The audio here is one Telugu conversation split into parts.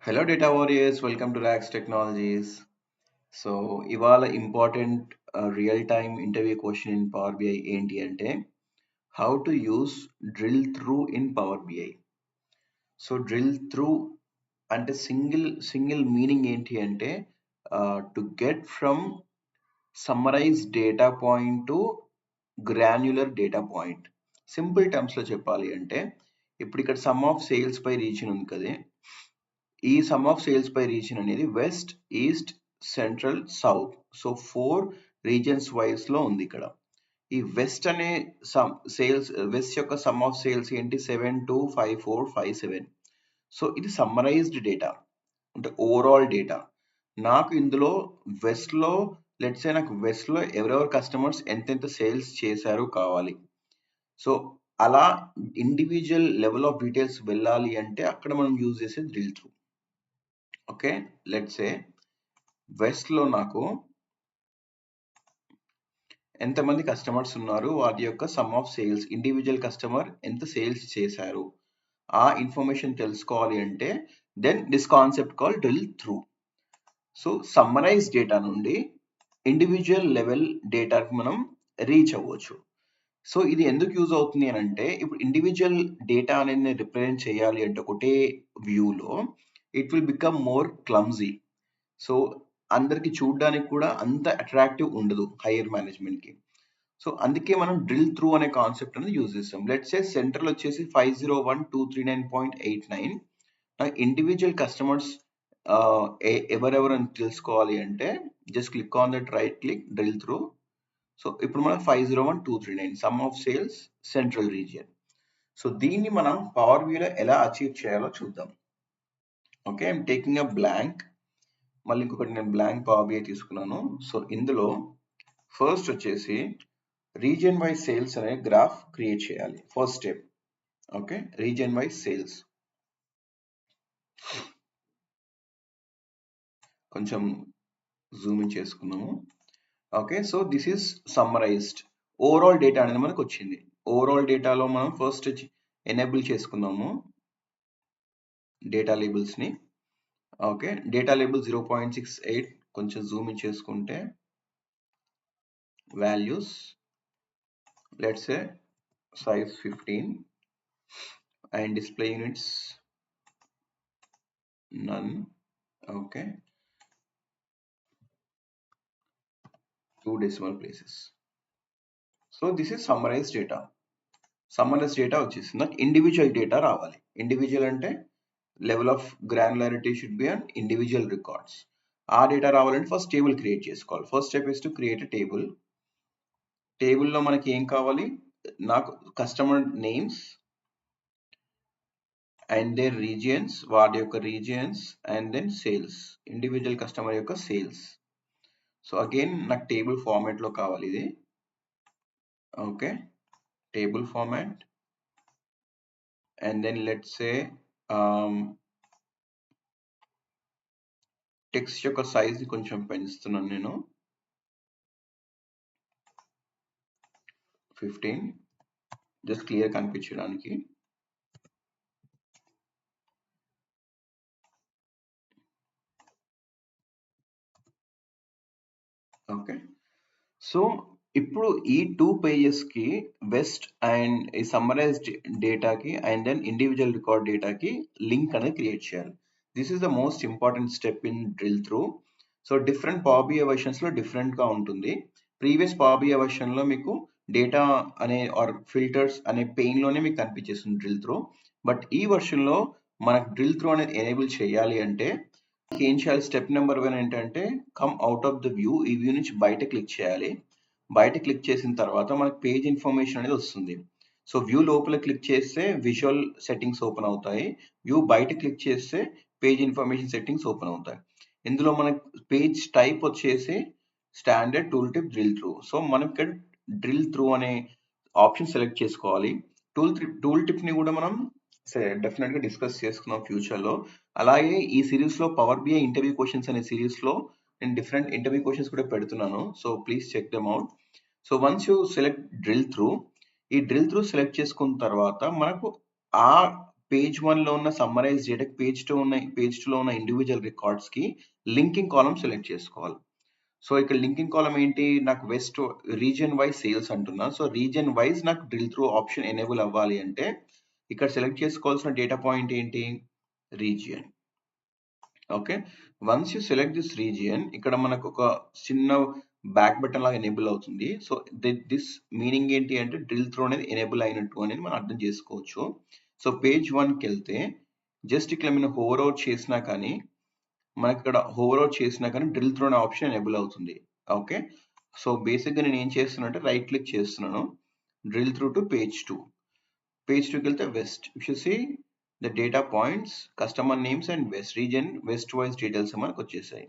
Hello data warriors, welcome to Rax Technologies. So ఇవాళ important real time interview question in power BI ఏంటి అంటే how to use drill through in power BI. So drill through అంటే సింగిల్ మీనింగ్ ఏంటి అంటే to get from summarize data point to granular data point. Simple terms లో చెప్పాలి అంటే ఇప్పుడు ఇక్కడ సమ్ ఆఫ్ సేల్స్ పై రీజన్ ఉంది కదా, ఈ సమ్ ఆఫ్ సేల్స్ పై రీజన్ అనేది west, east, central, south. So 4 reasons wise లో ఉంది ఇక్కడ. ఈ వెస్ట్ అనే వెస్ట్ యొక్క సమ్ ఆఫ్ సేల్స్ ఏంటి 725457. సో ఇది సమ్మరైజ్డ్ డేటా అంటే ఓవరాల్ డేటా. నాకు ఇందులో వెస్ట్ లో లెట్స్ సే నాకు వెస్ట్ లో ఎవరెవరు కస్టమర్స్ ఎంతెంత సేల్స్ చేశారు కావాలి. సో అలా ఇండివిజువల్ లెవెల్ ఆఫ్ డీటెయిల్స్ వెళ్ళాలి అంటే అక్కడ మనం యూజ్ చేసే drill through. Okay, let's say west లో నాకు ఎంతమంది కస్టమర్స్ ఉన్నారు, వాటి యొక్క sum of sales, individual customer ఎంత సేల్స్ చేశారు, ఆ ఇన్ఫర్మేషన్ తెలుసుకోవాలి అంటే then this concept call drill through. So summarize data నుండి ఇండివిజువల్ లెవెల్ డేటాకి మనం రీచ్ అవ్వచ్చు. సో ఇది ఎందుకు యూజ్ అవుతుంది అని అంటే ఇప్పుడు ఇండివిజువల్ డేటా అనేది రిప్రజెంట్ చేయాలి అంటే ఒకటే వ్యూలో it will become more clumsy. So అందరికి చూడడానికి కూడా అంత అట్రాక్టివ్ ఉండదు హైయర్ మేనేజ్మెంట్ కి. సో అందుకే మనం డ్రిల్ త్రూ అనే కాన్సెప్ట్ అనేది యూజ్ చేస్తాం. లెట్స్ సే సెంట్రల్ వచ్చేసి 501,239.89. ఇండివిజువల్ కస్టమర్స్ ఎవరెవరు అని తెలుసుకోవాలి అంటే just click on that right click drill through. So ఇప్పుడు మనం 501,239 some of sales central region. So దీన్ని మనం పవర్ వ్యూలో ఎలా అచీవ్ చేయాలో చూద్దాం. Okay, I'm taking a blank. మళ్ళీ ఇంకొకటి నేను బ్లాంక్ పవర్ బిఐ తీసుకున్నాను. సో ఇందులో ఫస్ట్ వచ్చేసి రీజియన్ వైజ్ సేల్స్ అనే గ్రాఫ్ క్రియేట్ చేయాలి first step. Okay, region wise sales కొంచెం జూమ్ ఇన్ చేసుకున్నాము. Okay, so this is summarised overall data అనేది మనకు వచ్చింది. ఓవరాల్ డేటాలో మనం ఫస్ట్ ఎనేబుల్ చేసుకుందాము డేటా లేబుల్స్ ని. ఓకే, డేటా లేబుల్ 0.68 కొంచెం జూమ్ ఇన్ చేసుకుంటే values let's say size 15 and display units none. Okay, 2 decimal places. So this is summarized data. Summarized data వచ్చేసింది. నాకు ఇండివిజువల్ డేటా రావాలి. ఇండివిజువల్ అంటే level of granularity should be on individual records. ఆ డేటా రావాలంటే ఫస్ట్ టేబుల్ క్రియేట్ చేసుకోవాలి. First step is to create a table. టేబుల్లో మనకి ఏం కావాలి, నాకు customer names and their regions, వాటి యొక్క regions, and then sales, individual customer యొక్క సేల్స్. సో అగైన్ నాకు టేబుల్ ఫార్మాట్ లో కావాలి ఇది. Okay, table format and then let's say text యొక్క సైజ్ కొంచెం పెంచుతున్నాను నేను 15 జస్ట్ క్లియర్ కనిపించడానికి. ఓకే, సో ఇప్పుడు ఈ 2 పేజెస్ కి వెస్ట్ అండ్ ఈ సమ్మరైజ్డ్ డేటాకి అండ్ దెన్ ఇండివిజువల్ రికార్డ్ డేటాకి లింక్ అనేది క్రియేట్ చేయాలి. This is the most important step in drill through. So different power BI versions లో డిఫరెంట్ గా ఉంటుంది. ప్రీవియస్ పవర్ బిఐ వర్షన్ లో మీకు డేటా అనే ఆర్ ఫిల్టర్స్ అనే పెయిన్ లోనే మీకు కనిపించేస్తుంది డ్రిల్ త్రూ. బట్ ఈ వర్షన్ లో మనకు డ్రిల్ త్రూ అనేది ఎనేబుల్ చేయాలి అంటే ఏం చేయాలి, స్టెప్ నెంబర్ 1 ఏంటంటే come out of the view. ఈ వ్యూ నుంచి బయట క్లిక్ చేయాలి. బయట క్లిక్ చేసిన తర్వాత మనకి పేజ్ ఇన్ఫర్మేషన్ అనేది వస్తుంది. సో వ్యూ లోపల క్లిక్ చేస్తే విజువల్ సెట్టింగ్స్ ఓపెన్ అవుతాయి. వ్యూ బయట క్లిక్ చేస్తే పేజ్ ఇన్ఫర్మేషన్ సెట్టింగ్స్ ఓపెన్ అవుతాయి. ఇందులో మనకి పేజ్ టైప్ వచ్చేసి standard tool tip drill through. So మనం ఇక్కడ డ్రిల్ త్రూ అనే ఆప్షన్ సెలెక్ట్ చేసుకోవాలి. టూల్ టిప్ ని కూడా మనం డెఫినెట్ గా డిస్కస్ చేసుకున్నాం ఫ్యూచర్ లో. అలాగే ఈ సిరీస్ లో పవర్ బిఐ ఇంటర్వ్యూ క్వశ్చన్స్ అనే సిరీస్ లో నేను డిఫరెంట్ ఇంటర్వ్యూ క్వశ్చన్స్ కూడా పెడుతున్నాను. So please check them out. So once you select drill through, ఈ డ్రిల్ త్రూ సెలెక్ట్ చేసుకున్న తర్వాత మనకు ఆ పేజ్ 1లో ఉన్న సమ్మరైజ్ డేటా పేజ్ 2లో ఉన్న ఇండివిజువల్ రికార్డ్స్కి లింకింగ్ కాలమ్ సెలెక్ట్ చేసుకోవాలి. సో ఇక్కడ లింకింగ్ కాలమ్ ఏంటి, నాకు వెస్ట్ రీజియన్ వైజ్ సేల్స్ అంటున్నా. సో రీజియన్ వైజ్ నాకు డ్రిల్ త్రూ ఆప్షన్ ఎనేబుల్ అవ్వాలి అంటే ఇక్కడ సెలెక్ట్ చేసుకోవాల్సిన డేటా పాయింట్ ఏంటి, region. Okay, once you select this region, ఇక్కడ మనకు ఒక చిన్న బ్యాక్ బటన్ లాగా ఎనేబుల్ అవుతుంది. సో దిస్ మీనింగ్ ఏంటి అంటే డ్రిల్ త్రూ అనేది ఎనేబుల్ అయినట్టు అనేది మనం అర్థం చేసుకోవచ్చు. సో పేజ్ 1కి వెళ్తే జస్ట్ ఇక్కడ మనం హోవర్ అవుట్ చేసినా కానీ మనకి ఇక్కడ హోవర్ అవుట్ చేసినా కానీ డ్రిల్ త్రూ అనే ఆప్షన్ ఎనేబుల్ అవుతుంది. ఓకే, సో బేసిక్గా నేను ఏం చేస్తున్నా అంటే రైట్ క్లిక్ చేస్తున్నాను, drill through to page 2. Page 2కి వెళ్తే west, you see the data points, customer names and west region, west wise details మనకు వచ్చేసాయి.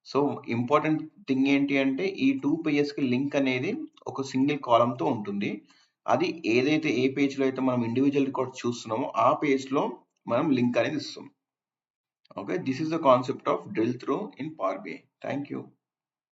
సో ఇంపార్టెంట్ థింగ్ ఏంటి అంటే ఈ 2 పేజెస్కి లింక్ అనేది ఒక సింగిల్ కాలమ్తో ఉంటుంది. అది ఏదైతే ఏ పేజ్లో అయితే మనం ఇండివిజువల్ రికార్డ్స్ చూస్తున్నామో ఆ పేజ్లో మనం లింక్ అనేది ఇస్తాం. Okay, this is the concept of drill through in Power BI. Thank you.